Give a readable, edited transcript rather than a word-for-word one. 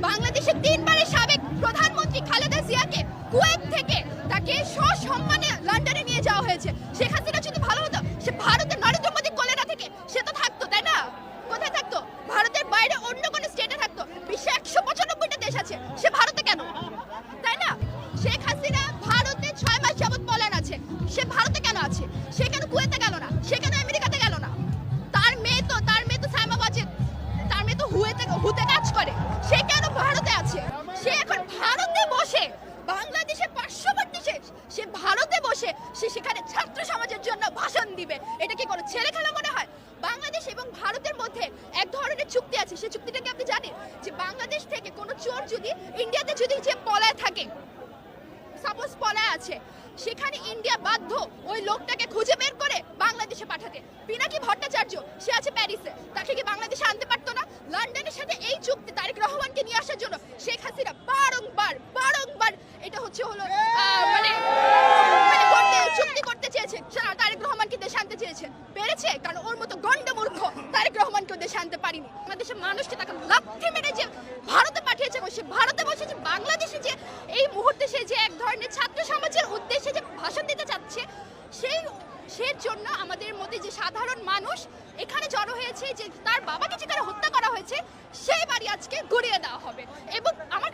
বাংলাদেশের 3 বারের সাবেক প্রধানমন্ত্রী খালেদা জিয়াকে কুয়েত থেকে তাকে সসম্মানে লন্ডনে নিয়ে যাওয়া হয়েছে। শেখ হাসিনা যদি ভালো হতো, সে ভারতের নরেন্দ্র মোদী কোলে না থেকে সে তো থাকতো, তাই না? কোথায় থাকতো? ভারতের বাইরে অন্য কোন স্টেটে থাকতো। বিশ্বে 195টা দেশ আছে, সে ভারতে কেন? তাই না? শেখ হাসিনা ভারতে 6 মাস যাবত পলায়ন আছে, সে ভারতে কেন আছে? সে কেন কুয়েতে গেল না? সে কেন আমেরিকাতে গেল না? তার মেয়ে তো সাইমা ওয়াজেদ, তার মেয়ে তো হুতে কাজ করে, সে কেন ভারতে আছে? সে এখন ভারতে বসে বাংলাদেশের পার্শ্ববর্তী সে ভারতে বসে সে সেখানে ছাত্র সমাজের জন্য ভাষণ দিবে। এটা কি কোনো ছেলে খেলা মনে হয়? বাংলাদেশ এবং ভারতের মধ্যে এক ধরনের চুক্তি আছে, সেই চুক্তিটা কি আপনি জানেন? যে বাংলাদেশ থেকে কোনো চোর যদি ইন্ডিয়াতে যদি যে পলায় থাকে, সাপোজ পলায় আছে, সেখানে ইন্ডিয়া বাধ্য ওই লোকটাকে খুঁজে বের করে বাংলাদেশে পাঠাতে। পিনাকি ভট্টাচার্য সে আছে প্যারিসে, তাকে কি বাংলাদেশে আনতে পারতো না? লন্ডনের সাথে এই চুক্তি তারেক রহমানকে নিয়ে আসার জন্য শেখ হাসিনা বারংবার এটা হলো চুক্তি করতে চেয়েছে, তারেক রহমানকে দেশে আনতে চেয়েছে, পেরেছে? কারণ ওর মতো গন্ডমূর্খ তারেক রহমানকেও দেশে আনতে পারিনি। বাংলাদেশের মানুষকে তাকে লাথি মেরে যে ভারতে পাঠিয়েছে, সে ভারতে বসে যে বাংলাদেশে যে এই মুহূর্তে সে যে এক ধরনের ছাত্র সমাজের উদ্দেশ্যে যে ভাষণ দিতে চাচ্ছে, সেই জন্য আমাদের মধ্যে যে সাধারণ মানুষ এখানে জড়ো হয়েছে, যে তার বাবাকে যেখানে হত্যা করা হয়েছে সেই বাড়ি আজকে গড়িয়ে দেওয়া হবে। এবং আমার